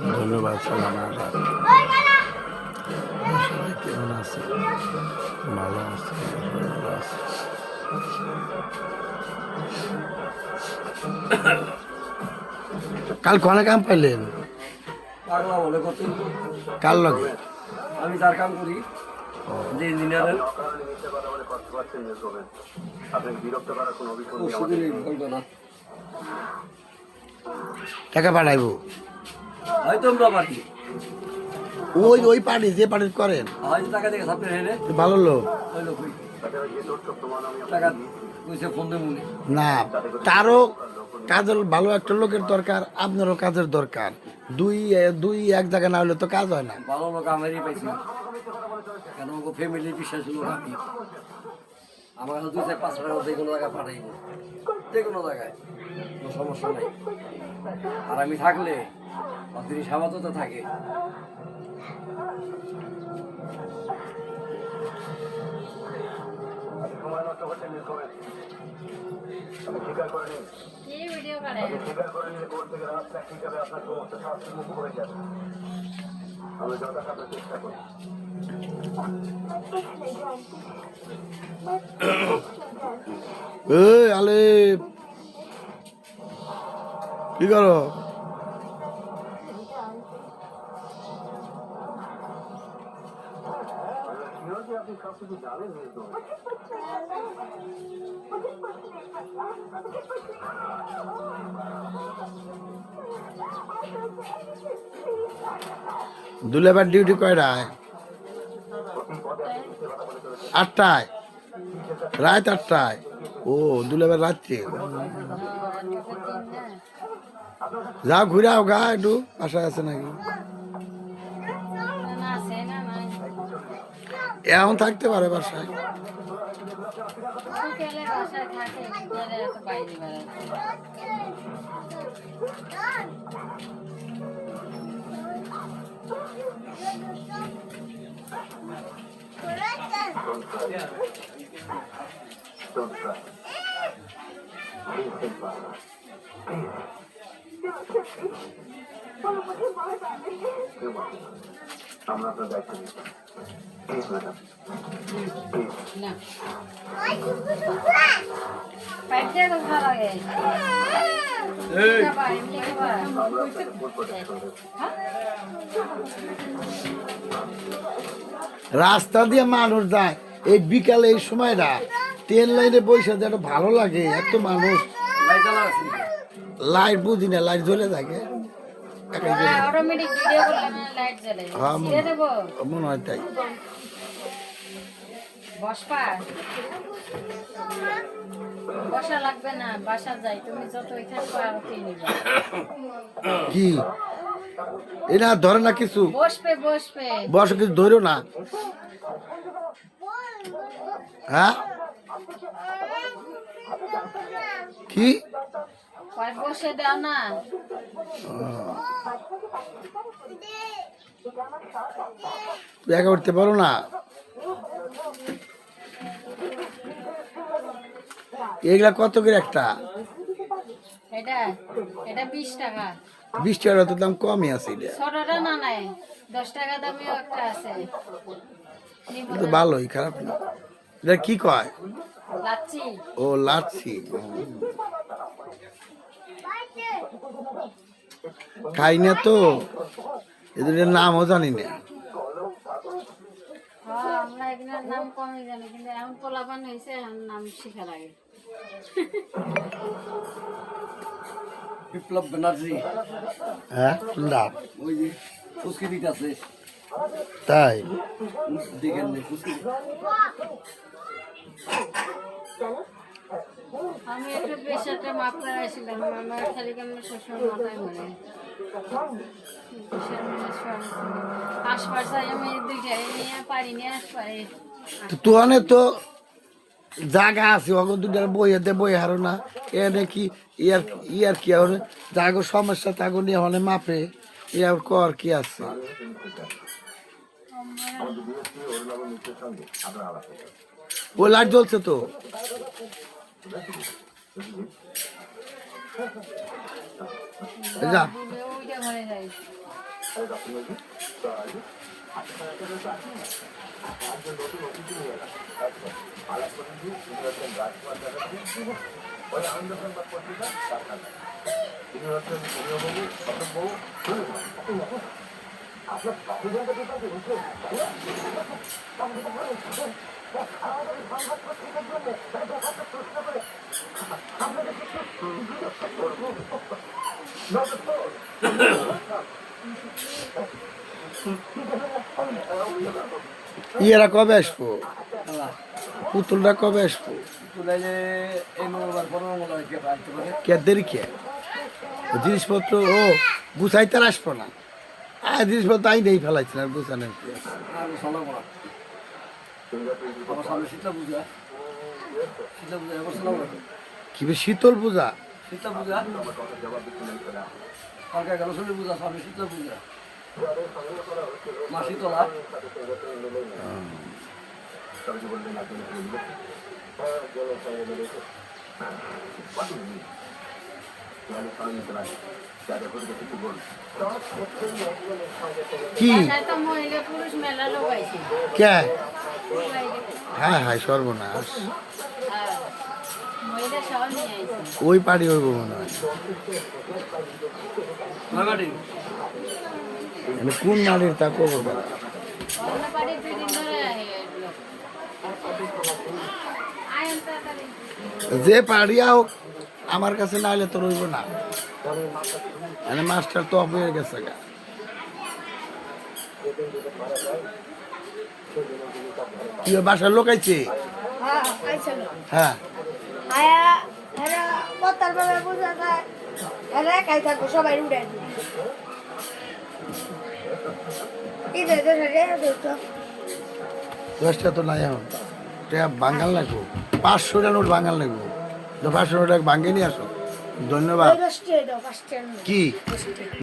ধন্যবাদ। সালাম আলাইকুম। সবাই কেমন আছে? ভালো আছে, ভালো আছে। কাল কোনে কাম পাইলেন? পাগলা বলে কত কার লগে? আমি তার কাম করি যে ইঞ্জিনিয়ারের বলতো না টাকা পাঠাইব হয়তো আমরা পারি ওই পার্টি যে পার্টি করেন হয়তো টাকা থেকে সাপ্লাই হেনে ভালো লোক ওই লোক টাকা পয়সা ফোন দেবো না, তারও কাজের ভালো একটা লোকের দরকার, আপনারও কাজের দরকার। দুই দুই এক জায়গায় না হলে তো কাজ হয় না। ভালো লোক আমারই পাইছি কেন ফ্যামিলির বিশ্বাস লোক আমি আমার কাছে 2-5 টাকা যে কোনো জায়গায় পাঠাইব যে কোনো জায়গায় কোনো সমস্যা নাই আর আমি থাকলে তিনি সামাততা থাকে আলে কি করো? দুলেবার ডিউটি কয়টায়? 8টায়, রাত 8টায়। ও দুলেবার রাত্রে যাও ঘুরে আও গা একটু, বাসায় আছে নাকি? এখন থাকতে পারে বাসায়। আমরা আপনার দায়িত্ব নিচ্ছি প্লিজ ম্যাডাম রাস্তা দিয়ে মানুষ যায় এই বিকালে এই সময়টা ট্রেন লাইনে বসে যেন ভালো লাগে। এত মানুষ, লাইট বুঝি না, লাইট জ্বলে থাকে। মনে হয় তাই। বসা লাগবে না, বাসা যাই, তুমি যত কি এটা ধরে না কিছু? বসবে বসবে বস, কিছু ধরো না। হ্যাঁ কি বসে দাও না। একা উঠতে পারো না? এগুলা কত করে একটা? এটা এটা 20 টাকা। 20 টাকা তো দাম কমই আছে। এটা ছোটটা না নাই 10 টাকা দামিও একটা আছে। তো ভালোই, খারাপ না। এটা কি কয়? লাচ্ছি। ও লাচ্ছি। খাই না তো, এদের নামও জানি না। আমরা এগুলোর নাম কমই জানি, কিন্তু এমন পোলাপান হয়েছে নাম শিখা লাগে। বিপ্লব ব্যানার্জি হ্যাঁ না ওই যে ফুসকি দিতে আছে তাই দেখেন ফুসকি আমি একটু প্রেশারটা মাপ করাইছিলাম, আমার খালি কেমন শ্বশুর মাথায় মনে আশপাশে আমি দুইটাই নিয়ে পারি নিয়ে আসপারে। তো অনেক তো জায়গা আছে, ওগুলো দুটার বইয়েতে বই হারো না। এনে কি ইয়ার কি আর জাগো সমস্যা তাগো নিয়ে হলে মাপে ইয়ার কর কি আছে? ও লাইট জ্বলছে তো। যা ওইটা ঘরে যাই ডক্টর নজরুল তো আজ একজন নতুন অতিথি নিয়ে এলাম একদম আলাপ প্রতিনিধি তিনি হচ্ছেন রাজকুমার চ্যাটার্জি ওই আনন্দ সংবাদ পত্রিকা কারখানা তিনি হচ্ছেন প্রিয়বাবু স্বপনবাবু আপনার প্রাথমিক বিভাগে বুঝলেন ইয়েরা কবে আসবো? আল্লাহ পুতুলরা কবে আসবো? তুলে যে এই মঙ্গলবার পর মঙ্গলবার কে আসতে পারে কে দেরি কে? জিনিসপত্র ও গুছাইতে আর আসবো না। জিনিসপত্র আই নেই ফেলাইছেন আর গুছানোর কি আছে? আর শোনাবো না আমার সামনে শীতলা পূজা এবার শোনাবো না কি বে শীতল পূজা? শীতলা পূজা কালকে গণেশী পূজা সামনে শীতলা পূজা মা শীতলা কি বাসায় তো মহিলা পুরুষ মেলা লোক আইছে কে? হ্যাঁ হ্যাঁ সর্বনাশ। মহিলা সহ নিয়ে আইছে ওই পাড়ি হইব মনে হয়। মাগাটি মানে কোন নারীর তা কবর করা? অন্য বাড়ি 2 দিন ধরে আয়ন তাড়াতাড়ি যে পাড়িয়া হোক আমার কাছে না এলে তো রইব না। মানে মাস্টার তো অফ হয়ে গেছে গা। কি ওর বাসার লোক আইছে? হ্যাঁ আইছিল হ্যাঁ আয়া এরা মতার ভাবে বুঝা যায় এরা একাই থাকবো সবাই উড়াই দিবে ঈদের দেশে তো দশটা তো নাই এখন। এটা বাঙ্গাল লাগবো, 500টা নোট বাঙ্গাল লাগবো। 500 নোট ভাঙ্গে নিয়ে আসো। ধন্যবাদ। দশটা দাও 5টা কি